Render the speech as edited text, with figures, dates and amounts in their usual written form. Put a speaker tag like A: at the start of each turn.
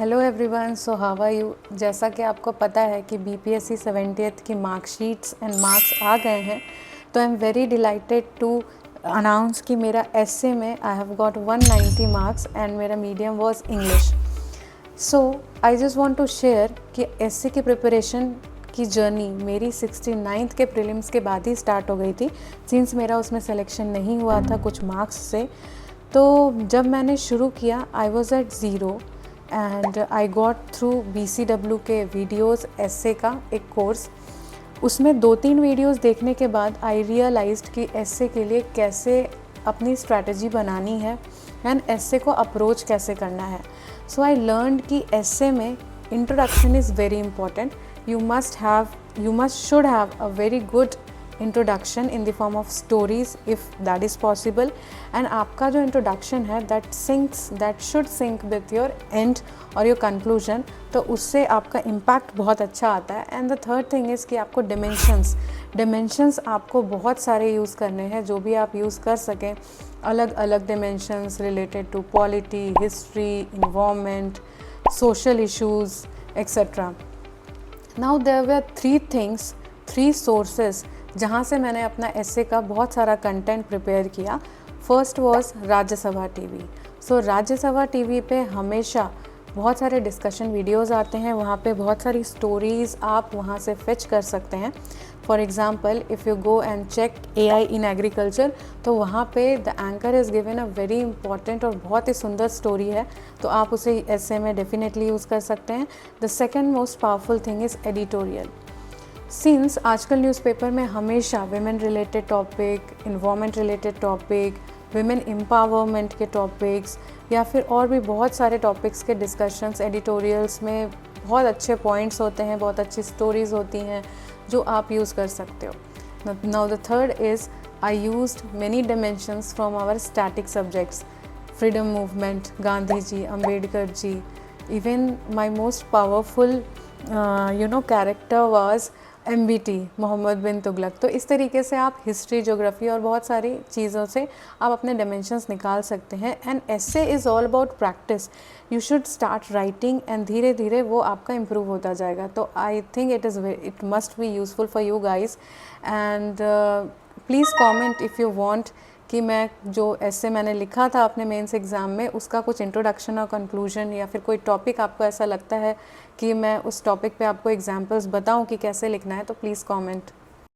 A: Hello everyone, so how are you. जैसा कि आपको पता है कि बीपीएससी 70th की मार्कशीट्स एंड मार्क्स आ गए हैं, तो I am very delighted to announce कि मेरा एसए में I have got 190 marks and मेरा medium was English. So I just want to share कि एसए की प्रिपरेशन की जर्नी मेरी 69th के प्रीलिम्स के बाद ही स्टार्ट हो गई थी, सिंस मेरा उसमें सिलेक्शन नहीं हुआ था कुछ मार्क्स से। तो जब मैंने शुरू किया I was at zero and I got through BCW के वीडियोस एसए का एक कोर्स। उसमें 2-3 वीडियोस देखने के बाद आई रियलाइज्ड कि एसए के लिए कैसे अपनी स्ट्रैटेजी बनानी है एंड एसए को अप्रोच कैसे करना है। सो आई लर्नड कि एसए में introduction is very important. you must should have a very good introduction in the form of stories if that is possible, and आपका जो introduction है that should sync with your end और your conclusion, तो उससे आपका impact बहुत अच्छा आता है। and the third thing is कि आपको dimensions आपको बहुत सारे यूज़ करने हैं, जो भी आप यूज़ कर सकें, अलग अलग dimensions related to polity, history, environment, social issues etc. Now there were 3 sources जहाँ से मैंने अपना एसे का बहुत सारा कंटेंट प्रिपेयर किया। First was Rajya Sabha TV. So Rajya Sabha TV पे हमेशा बहुत सारे डिस्कशन वीडियोस आते हैं, वहाँ पे बहुत सारी स्टोरीज़ आप वहाँ से फेच कर सकते हैं। For example if you go and check AI in agriculture, तो वहाँ पे the anchor is given a very important और बहुत ही सुंदर स्टोरी है, तो आप उसे ऐसे में डेफिनेटली यूज़ कर सकते हैं। The second most powerful thing is editorial. Since आजकल न्यूज़पेपर में हमेशा women related topic, environment related topic, women empowerment के टॉपिक्स या फिर और भी बहुत सारे टॉपिक्स के डिस्कशंस एडिटोरियल्स में बहुत अच्छे पॉइंट्स होते हैं, बहुत अच्छी स्टोरीज़ होती हैं जो आप यूज़ कर सकते हो। Now the third is I used many dimensions from our static subjects, freedom movement, Gandhi ji, Ambedkar ji. Even my most powerful character was MBT, Mohammad bin Tughlaq. तो इस तरीके से आप हिस्ट्री, ज्योग्राफी और बहुत सारी चीज़ों से आप अपने डायमेंशंस निकाल सकते हैं। And essay is all about practice. You should start writing and धीरे धीरे वो आपका इम्प्रूव होता जाएगा। तो I think it must be useful for you guys. And please comment if you want कि मैं जो ऐसे मैंने लिखा था अपने मेंस एग्ज़ाम में उसका कुछ इंट्रोडक्शन और कंक्लूजन, या फिर कोई टॉपिक आपको ऐसा लगता है कि मैं उस टॉपिक पे आपको एग्जांपल्स बताऊं कि कैसे लिखना है, तो प्लीज़ कमेंट।